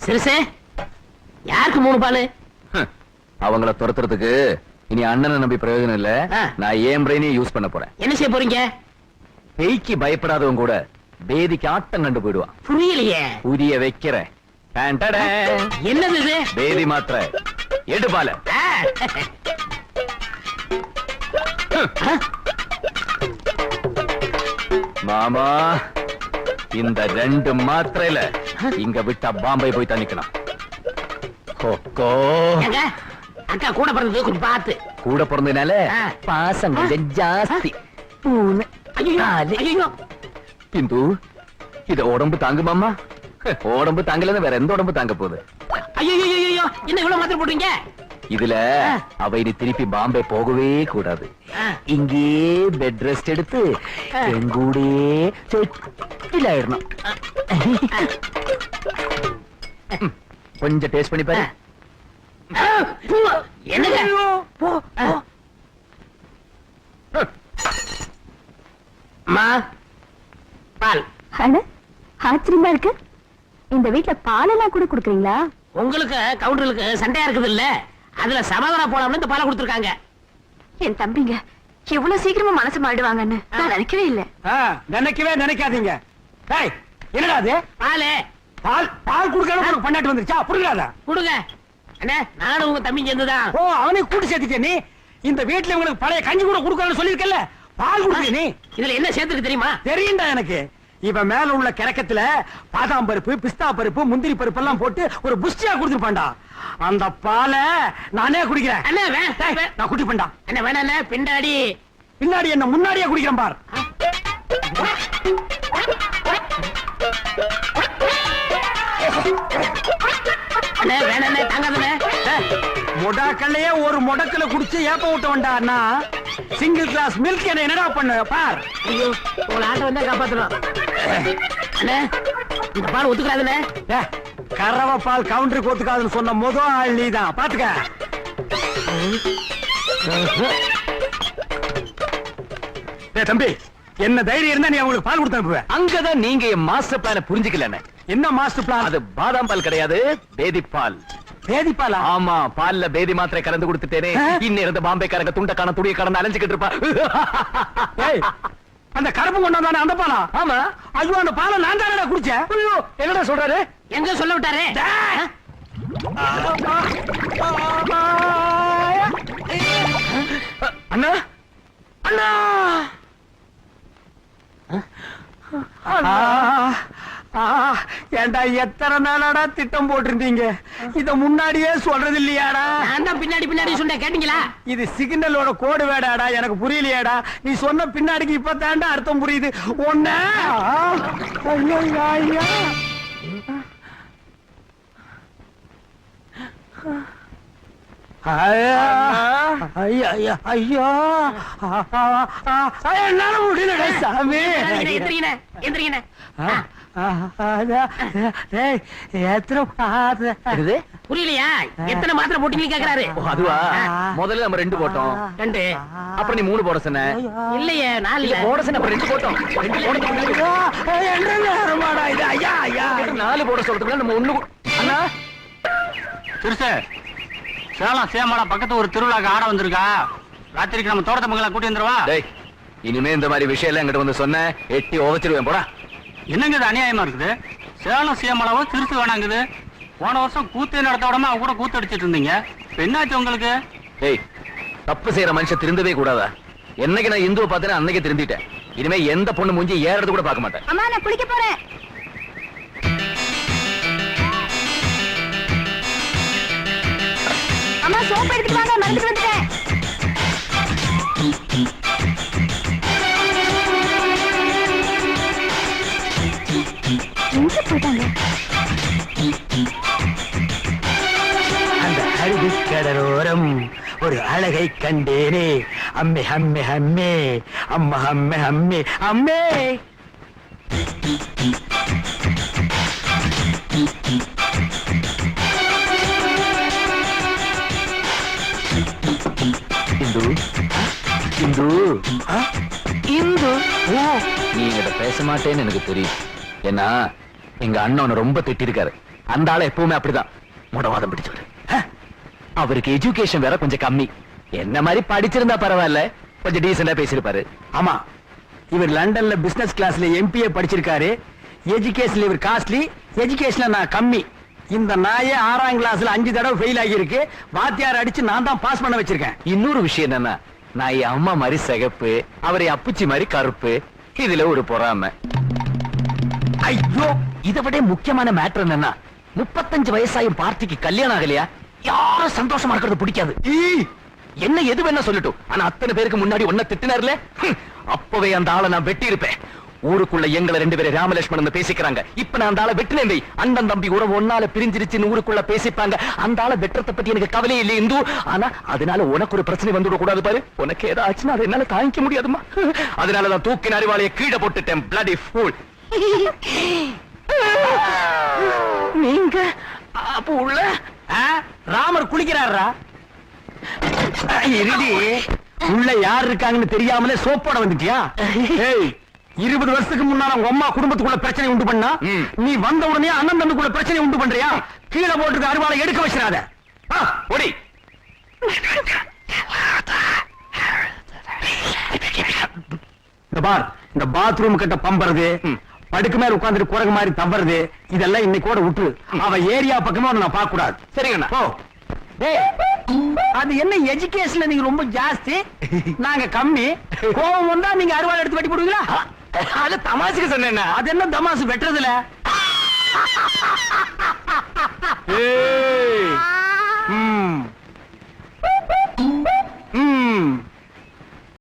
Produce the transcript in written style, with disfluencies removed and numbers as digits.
சிறுசே யாருக்கு 3 பாலு? அவங்கள துரத்துறதுக்கு இனி அண்ணனை நம்பி பிரயோஜனம் இல்ல. நான் ஏன் பிரெயினையும் யூஸ் பண்ண போறேன். என்ன செய்ய போறீங்க? பேய்க்கு பயப்படாதவன் கூட பேதிக்கு ஆட்டம் கண்டு போயிடுவான். புரியலையே. புரிய வைக்கிறேன். என்னது இது? பேதி மாத்திர எடு பால. மாமா இந்த 2 மாத்திரையில இங்க விட்டா பாம்பே போய் தண்ணிக்கலாம். அக்கா கூட பிறந்தது கொஞ்சம் பார்த்து. கூட பிறந்ததுனால பாசம் கொஞ்சம் ஜாஸ்தி. 3 ஐயோ இந்து இத உடம்பு தாங்கு மாமா. உடம்பு தாங்கலன்னு வேற எந்த உடம்பு தாங்க போகுது? ஐயோ என்ன இவ்வளவு மாத்திரை போடுறீங்க? இதுல அவ இனி திருப்பி பாம்பே போகவே கூடாது. இங்கே பெட் ரெஸ்ட் எடுத்து எங்கூடே செட்டில் ஆயிடணும். கொஞ்சம் டேஸ்ட் பண்ணி பாரு. என்னங்க பால்? ஆச்சரியமா இருக்கு. இந்த வீட்டுல பாலெல்லாம் கூட குடுக்குறீங்களா? உங்களுக்கு கவுண்டருக்கு சண்டையா இருக்குது இல்ல, அதுல சமாதானம் போலாம்னு இந்த பாலை கொடுத்துருக்காங்க. என் தம்பிங்க எவ்வளவு சீக்கிரமா மனசு மாடுவாங்கன்னு நான் நினைக்கவே இல்ல. நினைக்காதீங்க. என்னடா அது? பாலு. பால் பால் குடுக்கணும் பண்ணாட்டு வந்துருச்சா? புடுங்காத கொடுங்க. அண்ணே நானும் உங்க தம்பி சேர்ந்துதான். ஓ அவனை கூட்டி சேர்த்துக்க. நீ இந்த வீட்டுல உங்களுக்கு பழைய கஞ்சி கூட குடுக்கணும்னு சொல்லிருக்கல. பால் குடுக்க நீ. இதுல என்ன சேர்த்துக்கு தெரியுமா? தெரியும்டா எனக்கு. இப்ப மேல உள்ள கிரக்கத்துல பாதாம் பருப்பு, பிஸ்தா பருப்பு, முந்திரி பருப்பு எல்லாம் போட்டு ஒரு புஷ்டியா குடுத்துருப்பான்டா. அந்த பாலை நானே குடிக்கிறேன். அண்ணே நான் குடிப்பேன்டா. என்ன வேணா பின்னாடி பின்னாடி என்ன முன்னாடியே குடிக்கிறேன் பார். அண்ணே வேணா தாங்காதே. மொடாக்கல்லையே ஒரு முடக்கல குடிச்சு ஏப்ப விட்டவன்டா அண்ணா. சிங்கிள் கிளாஸ் மில்க் என்னடா பண்ண பார். ஐயோ உங்களை ஆட்ட வந்தா காப்பாத்தணும். அண்ணே இந்த பால் ஒத்துக்கிறாதுண்ணே. கறவை பால் கவுண்டருக்கு ஒத்துக்காதுன்னு சொன்ன முதல் ஆள் நீதான். பாத்துக்க. தம்பி என்ன தைரியம் இருந்தா நீ அவங்களுக்கு பால் கொடுத்து அனுப்புவேன். அங்கதான் நீங்க என் மாஸ்டர் பிளான புரிஞ்சுக்கல. என்ன மாஸ்டர் பிளான்? அது பாதாம் பால் கிடையாது, பேதி பால். பேதி பாலா? ஆமா, பால்ல பேதி மாத்திரை கலந்து கொடுத்துட்டேனே. இன்னும் இருந்த பாம்பேக்காரங்க துண்ட காண துடிய கடந்து அலைஞ்சுக்கிட்டு இருப்பா. அந்த கருப்பு கொண்டாந்தானே அந்த பாலா? ஆமா. ஐயோ அந்த பாலை நான் தானடா குடிச்சேன். ஐயோ என்னடா சொல்றாரு? எங்க சொல்ல விட்டாரு? அண்ணா அண்ணா ஏண்டா எத்தனை நாளாடா திட்டம் போட்டிருந்தீங்க? இத முன்னாடியே சொல்றது இல்லையாடா? நான் தான் பின்னாடி சொன்னேன், கேட்டீங்களா? இது சிக்னலோட கோடு வேடாடா, எனக்கு புரியலையாடா. நீ சொன்ன பின்னாடிக்கு இப்பதான்டா அர்த்தம் புரியுது. ஒண்ணு என்னால முடியல சாமி. புரியலையா? எத்தனை மாத்திரை போட்டீங்க கேக்குறாரு. அதுவா? முதல்ல நம்ம 2 போட்டோம். 2 அப்புறம் நீ 3 போட சொன்ன. இல்லையே 4 போட சொன்ன. அப்புறம் 2 போட்டோம். 4 போட சொல்றதுக்கு நம்ம 1. அண்ணா திருசே சேலம் சேமாடா பக்கத்து ஒரு திருவிழாக்கு ஆட வந்திருக்கா. ராத்திரிக்கு நம்ம தோட்டத்தை மங்களா கூட்டி வந்துருவா. இனிமே இந்த மாதிரி விஷயம் எல்லாம் எங்கிட்ட வந்து சொன்ன எட்டி உதச்சிருவேன். போடா. என்னங்க இது அநியாயமா இருக்குது? சேலம் சேமாடாவும் திருத்து வேணாங்குது. போன வருஷம் கூத்து நடத்த விடாம அவ கூட கூத்து அடிச்சிட்டு இருந்தீங்க. என்னாச்சு உங்களுக்கு? தப்பு செய்யற மனுஷன் திருந்தவே கூடாதா? என்னைக்கு நான் இந்துவை பார்த்தேன் அன்னைக்கு திருந்திட்டேன். இனிமே எந்த பொண்ணு மூஞ்சி ஏறது கூட பார்க்க மாட்டேன். அம்மா நான் குளிக்க போறேன். அம்மா சோப்பு எடுத்துட்டு வாங்க, மறந்துட்டு வந்துட்டேன். எங்க போயிட்டாங்க? அந்த அருவிக்கடலோரம் ஒரு அழகை கண்டேனே. அம்மே அம்மே அம்மே அம்மா அம்மே அம்மே அம்மே. இந்து இந்து இந்து நீ என்கிட்ட பேச மாட்டேன்னு எனக்கு தெரியும். ஏன்னா எங்க அண்ணன் ரொம்ப திட்டிருக்காரு. அந்த ஆளு எப்பவுமே அப்படிதான் முடவாதம் பிடிச்சவரு. அவருக்கு எஜுகேஷன் வேற கொஞ்சம் கம்மி. என்ன மாதிரி படிச்சிருந்தா பரவாயில்ல, கொஞ்சம் டீசெண்டா பேசிருப்பாரு. ஆமா, இவர் லண்டன்ல பிசினஸ் கிளாஸ்ல எம்பிஏ படிச்சிருக்காரு. எஜுகேஷன்ல இவர் காஸ்ட்லி, எஜுகேஷன்ல நான் கம்மி. இந்த நாயே 6ஆம் கிளாஸ்ல 5 தடவை ஃபெயில் ஆகியிருக்கு. வாத்தியார் அடிச்சு நான் தான் பாஸ் பண்ண வச்சிருக்கேன். இன்னொரு விஷயம் என்னன்னா, நான் என் அம்மா மாதிரி சிகப்பு, அவரை அப்புச்சி மாதிரி கருப்பு. இதுல ஒரு பொறாமை. ஐயோ, இதை விட முக்கியமான மேட்டர் என்னன்னா, 35 வயசாயும் பார்ட்டிக்கு கல்யாணம் ஆகலையா? யாரும் சந்தோஷமா இருக்கிறது பிடிக்காது. என்ன எது வேணா சொல்லட்டும், ஆனா அத்தனை பேருக்கு முன்னாடி ஒன்ன திட்டினார்ல, அப்பவே அந்த ஆளை நான் வெட்டி இருப்பேன். ஊருக்குள்ள எங்களை 2 பேரும் ராமலட்சுமணன் பேசிக்கிறாங்க. இப்ப நான் அந்த ஆளை வெட்டினேன். அண்ணன் தம்பி உறவு ஒன்னால பிரிஞ்சிருச்சுன்னு ஊருக்குள்ள பேசிப்பாங்க. அந்த ஆளை வெட்டுறத பத்தி எனக்கு கவலை இல்லை இந்து. ஆனா அதனால உனக்கு ஒரு பிரச்சனை வந்துட கூடாது பாரு. உனக்கு ஏதாவது ஆச்சுன்னா அதை என்னால தாங்கிக்க முடியாதுமா. அதனாலதான் தூக்கின அறிவாளைய கீழே போட்டுட்டேன். bloody fool. நீங்க அப்ப உள்ள ராமர் குளிக்கிறாரா? இருடி, உள்ள யார் இருக்காங்கன்னு தெரியாமலே சோப்போட வந்துட்டியா? 20 வருஷத்துக்கு முன்னால உங்க அம்மா குடும்பத்துக்குள்ள பிரச்சனை உண்டு பண்ணா, நீ வந்த உடனே அண்ணன் தம்பிக்குள்ள பிரச்சனை உண்டு பண்றியா? கீழே போட்டு அருவாளை எடுக்க வச்சிடாத. ஓடி. இந்த பாத்ரூம் கிட்ட பம்பறது, படுக்கு மேல உட்கார்ந்துட்டு குரங்கு மாதிரி தவறது, இதெல்லாம் இன்னைக்கு விட்டுரு. அவ ஏரியா பக்கமே நான் பார்க்க கூடாது. சரிங்கண்ணா. போ. அது என்ன எஜுகேஷன்ல நீங்க ரொம்ப ஜாஸ்தி, நாங்க கம்மி. கோபம் வந்தா நீங்க அருவாள் எடுத்து வெட்டி போடுவீங்களா? அது தமாசுக்கு சொன்னேன். அது என்ன தமாசு வெட்டுறதுல?